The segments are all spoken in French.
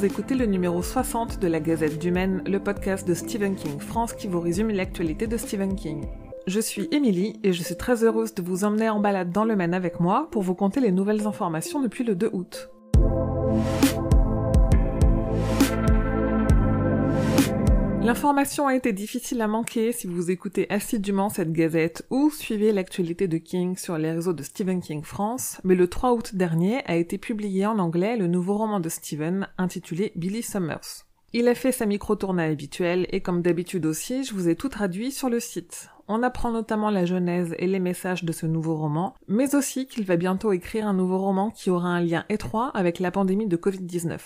vous écoutez le numéro 60 de la Gazette du Maine, le podcast de Stephen King France qui vous résume l'actualité de Stephen King. Je suis Émilie et je suis très heureuse de vous emmener en balade dans le Maine avec moi pour vous conter les nouvelles informations depuis le 2 août. L'information a été difficile à manquer si vous écoutez assidûment cette gazette ou suivez l'actualité de King sur les réseaux de Stephen King France, mais le 3 août dernier a été publié en anglais le nouveau roman de Stephen intitulé Billy Summers. Il a fait sa micro-tournée habituelle et comme d'habitude aussi, je vous ai tout traduit sur le site. On apprend notamment la genèse et les messages de ce nouveau roman, mais aussi qu'il va bientôt écrire un nouveau roman qui aura un lien étroit avec la pandémie de Covid-19.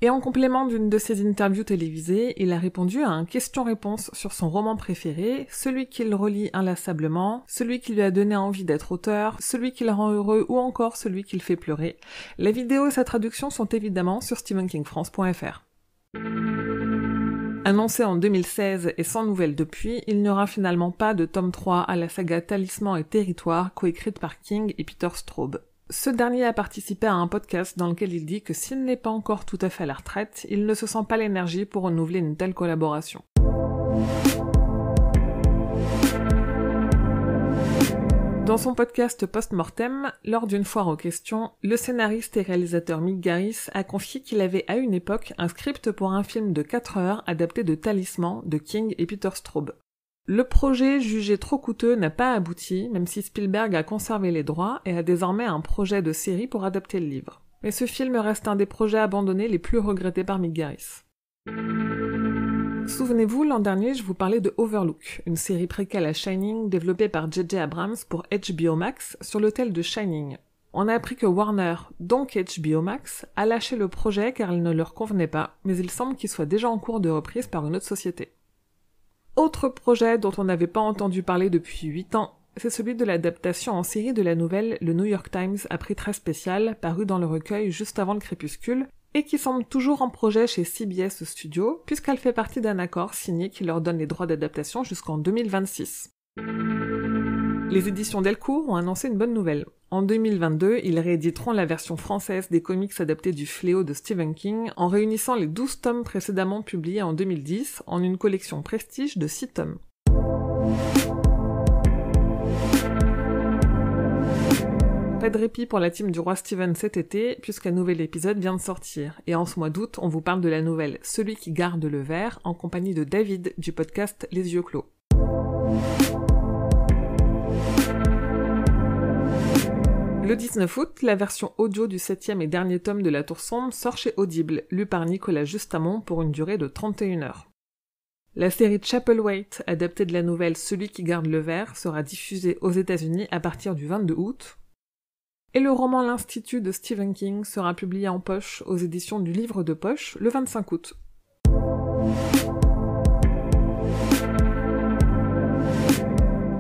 Et en complément d'une de ses interviews télévisées, il a répondu à un question-réponse sur son roman préféré, celui qu'il relit inlassablement, celui qui lui a donné envie d'être auteur, celui qui le rend heureux ou encore celui qui le fait pleurer. La vidéo et sa traduction sont évidemment sur stephenkingfrance.fr. Annoncé en 2016 et sans nouvelles depuis, il n'y aura finalement pas de tome 3 à la saga Talisman et Territoire coécrite par King et Peter Straub. Ce dernier a participé à un podcast dans lequel il dit que s'il n'est pas encore tout à fait à la retraite, il ne se sent pas l'énergie pour renouveler une telle collaboration. Dans son podcast Post-Mortem, lors d'une foire aux questions, le scénariste et réalisateur Mick Garris a confié qu'il avait à une époque un script pour un film de 4 heures adapté de Talisman de King et Peter Straub. Le projet, jugé trop coûteux, n'a pas abouti, même si Spielberg a conservé les droits et a désormais un projet de série pour adapter le livre. Mais ce film reste un des projets abandonnés les plus regrettés par Mick Garris. Souvenez-vous, l'an dernier, je vous parlais de Overlook, une série préquelle à Shining développée par J.J. Abrams pour HBO Max sur l'autel de Shining. On a appris que Warner, donc HBO Max, a lâché le projet car il ne leur convenait pas, mais il semble qu'il soit déjà en cours de reprise par une autre société. Autre projet dont on n'avait pas entendu parler depuis 8 ans, c'est celui de l'adaptation en série de la nouvelle Le New York Times à prix très spécial, paru dans le recueil juste avant le crépuscule, et qui semble toujours en projet chez CBS Studios, puisqu'elle fait partie d'un accord signé qui leur donne les droits d'adaptation jusqu'en 2026. Les éditions Delcourt ont annoncé une bonne nouvelle. En 2022, ils rééditeront la version française des comics adaptés du Fléau de Stephen King en réunissant les 12 tomes précédemment publiés en 2010 en une collection prestige de 6 tomes. Pas de répit pour la team du Roi Stephen cet été, puisqu'un nouvel épisode vient de sortir. Et en ce mois d'août, on vous parle de la nouvelle Celui qui garde le verre, en compagnie de David du podcast Les Yeux Clos. Le 19 août, la version audio du 7e et dernier tome de La Tour Sombre sort chez Audible, lu par Nicolas Justamont pour une durée de 31 heures. La série Chapelwaite, adaptée de la nouvelle Celui qui garde le verre, sera diffusée aux États-Unis à partir du 22 août. Et le roman L'Institut de Stephen King sera publié en poche aux éditions du Livre de Poche le 25 août.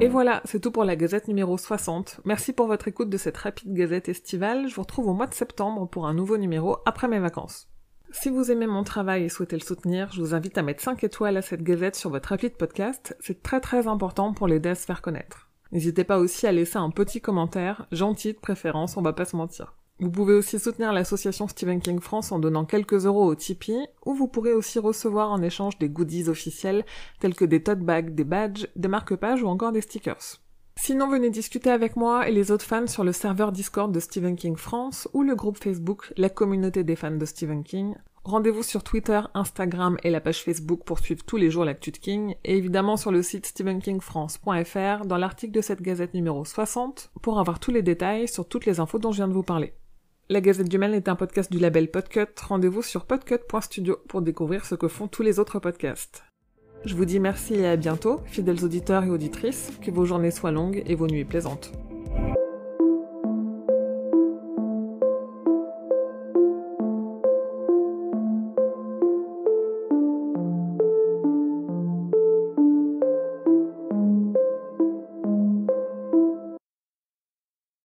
Et voilà, c'est tout pour la Gazette numéro 60. Merci pour votre écoute de cette rapide Gazette estivale. Je vous retrouve au mois de septembre pour un nouveau numéro après mes vacances. Si vous aimez mon travail et souhaitez le soutenir, je vous invite à mettre 5 étoiles à cette Gazette sur votre appli de podcast. C'est très très important pour l'aider à se faire connaître. N'hésitez pas aussi à laisser un petit commentaire, gentil de préférence, on va pas se mentir. Vous pouvez aussi soutenir l'association Stephen King France en donnant quelques euros au Tipeee, ou vous pourrez aussi recevoir en échange des goodies officiels tels que des tote bags, des badges, des marque-pages ou encore des stickers. Sinon, venez discuter avec moi et les autres fans sur le serveur Discord de Stephen King France ou le groupe Facebook La Communauté des fans de Stephen King. Rendez-vous sur Twitter, Instagram et la page Facebook pour suivre tous les jours l'actu de King, et évidemment sur le site stephenkingfrance.fr dans l'article de cette Gazette numéro 60 pour avoir tous les détails sur toutes les infos dont je viens de vous parler. La Gazette du Maine est un podcast du label Podcut. Rendez-vous sur podcut.studio pour découvrir ce que font tous les autres podcasts. Je vous dis merci et à bientôt, fidèles auditeurs et auditrices, que vos journées soient longues et vos nuits plaisantes.